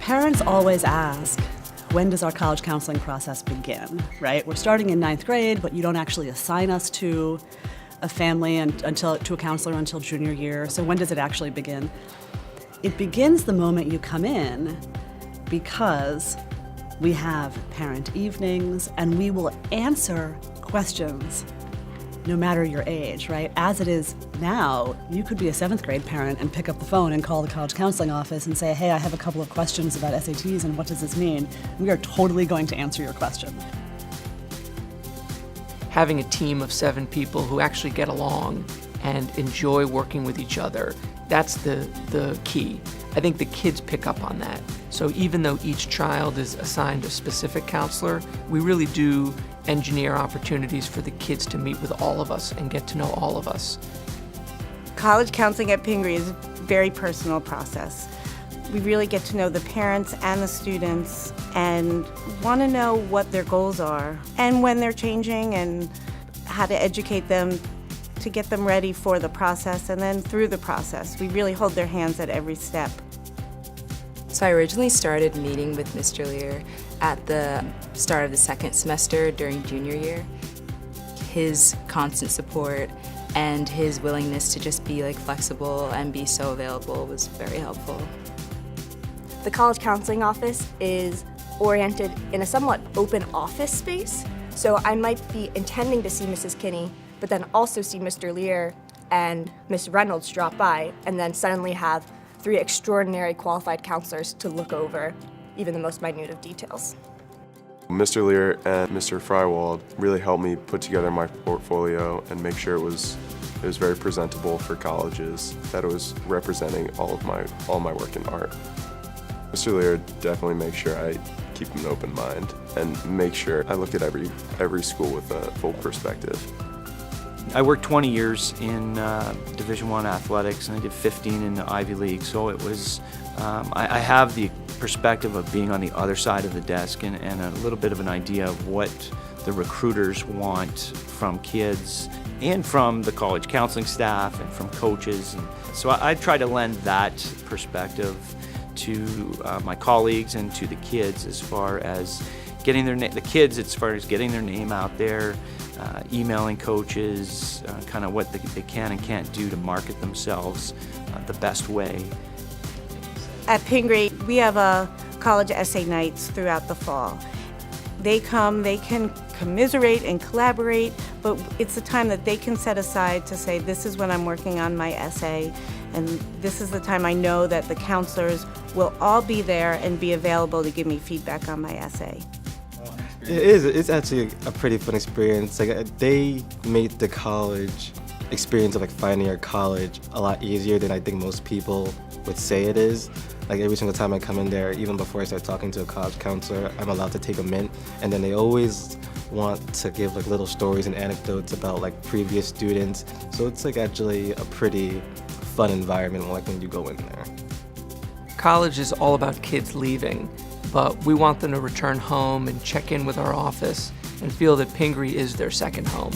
Parents always ask, when does our college counseling process begin, right? We're starting in 9th grade, but you don't actually assign us to a family to a counselor until junior year. So when does it actually begin? It begins the moment you come in, because we have parent evenings and we will answer questions no matter your age, right? As it is now, you could be a 7th grade parent and pick up the phone and call the college counseling office and say, hey, I have a couple of questions about SATs and what does this mean? We are totally going to answer your question. Having a team of 7 people who actually get along and enjoy working with each other, that's the key. I think the kids pick up on that. So even though each child is assigned a specific counselor, we really do engineer opportunities for the kids to meet with all of us and get to know all of us. College counseling at Pingry is a very personal process. We really get to know the parents and the students and want to know what their goals are and when they're changing and how to educate them to get them ready for the process and then through the process. We really hold their hands at every step. So I originally started meeting with Mr. Lear at the start of the 2nd semester during junior year. His constant support and his willingness to just be flexible and be so available was very helpful. The college counseling office is oriented in a somewhat open office space, so I might be intending to see Mrs. Kinney, but then also see Mr. Lear and Ms. Reynolds drop by, and then suddenly have 3 extraordinary qualified counselors to look over even the most minute of details. Mr. Lear and Mr. Frywald really helped me put together my portfolio and make sure it was very presentable for colleges, that it was representing all my work in art. Mr. Lear definitely makes sure I keep an open mind and make sure I look at every school with a full perspective. I worked 20 years in Division I athletics, and I did 15 in the Ivy League, so it was, I have the perspective of being on the other side of the desk and a little bit of an idea of what the recruiters want from kids and from the college counseling staff and from coaches. And so I try to lend that perspective to my colleagues and to the kids as far as getting getting their name out there, emailing coaches, kind of what they can and can't do to market themselves the best way. At Pingry, we have college essay nights throughout the fall. They come, they can commiserate and collaborate, but it's a time that they can set aside to say, this is when I'm working on my essay, and this is the time I know that the counselors will all be there and be available to give me feedback on my essay. It's actually a pretty fun experience. They made the college experience of finding your college a lot easier than I think most people would say it is. Every single time I come in there, even before I start talking to a college counselor, I'm allowed to take a mint, and then they always want to give little stories and anecdotes about previous students. So it's actually a pretty fun environment when you go in there. College is all about kids leaving, but we want them to return home and check in with our office and feel that Pingry is their second home.